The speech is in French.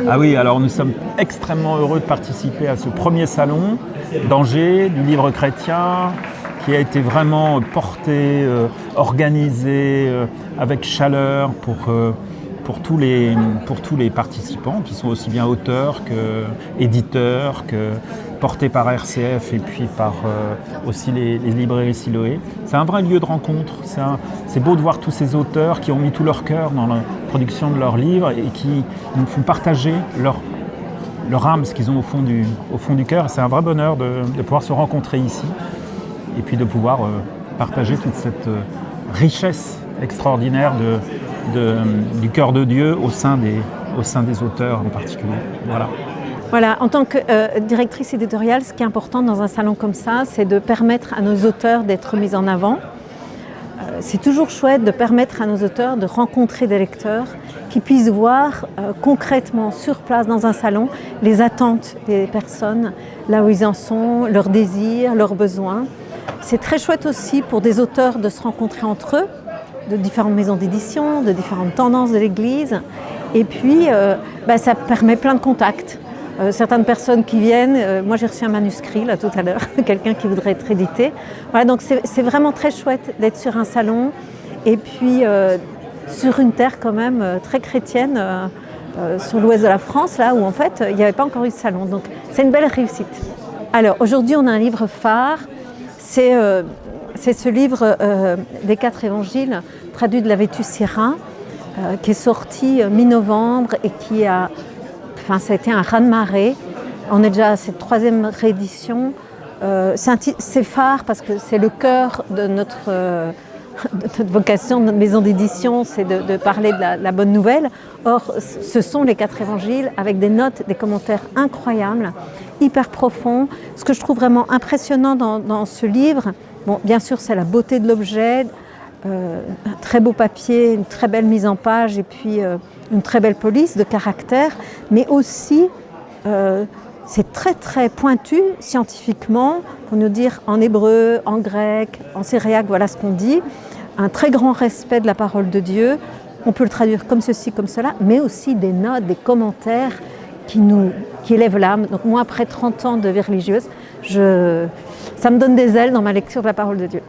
Ah oui, alors nous sommes extrêmement heureux de participer à ce premier salon d'Angers, du livre chrétien, qui a été vraiment porté, organisé avec chaleur pour tous les participants, qui sont aussi bien auteurs qu'éditeurs, que portés par RCF et puis par aussi les librairies Siloé. C'est un vrai lieu de rencontre. C'est beau de voir tous ces auteurs qui ont mis tout leur cœur dans la production de leurs livres et qui nous font partager leur âme, ce qu'ils ont au fond du cœur. C'est un vrai bonheur de pouvoir se rencontrer ici et puis de pouvoir partager toute cette richesse extraordinaire du cœur de Dieu au sein des auteurs en particulier. Voilà, en tant que directrice éditoriale, ce qui est important dans un salon comme ça, c'est de permettre à nos auteurs d'être mis en avant. C'est toujours chouette de permettre à nos auteurs de rencontrer des lecteurs qui puissent voir concrètement sur place dans un salon les attentes des personnes, là où ils en sont, leurs désirs, leurs besoins. C'est très chouette aussi pour des auteurs de se rencontrer entre eux, de différentes maisons d'édition, de différentes tendances de l'Église. Et puis, ça permet plein de contacts. Certaines personnes qui viennent, moi j'ai reçu un manuscrit là tout à l'heure, quelqu'un qui voudrait être édité. Voilà, donc c'est vraiment très chouette d'être sur un salon et puis sur une terre quand même très chrétienne, sur l'ouest de la France, là où en fait il n'y avait pas encore eu de salon. Donc c'est une belle réussite. Alors aujourd'hui on a un livre phare, c'est ce livre des 4 évangiles, traduit de la Vetus Sierra, qui est sorti mi-novembre et qui a... ça a été un raz-de-marée. On est déjà à cette 3e réédition. C'est phare parce que c'est le cœur de notre vocation, de notre maison d'édition, c'est de parler de la bonne nouvelle. Or, ce sont les 4 évangiles avec des notes, des commentaires incroyables, hyper profonds. Ce que je trouve vraiment impressionnant dans ce livre, bon, bien sûr, c'est la beauté de l'objet, un très beau papier, une très belle mise en page et puis une très belle police de caractère, mais aussi c'est très très pointu scientifiquement pour nous dire en hébreu, en grec, en syriaque, voilà ce qu'on dit, un très grand respect de la parole de Dieu. On peut le traduire comme ceci, comme cela, mais aussi des notes, des commentaires qui élèvent l'âme. Donc moi, après 30 ans de vie religieuse, ça me donne des ailes dans ma lecture de la parole de Dieu.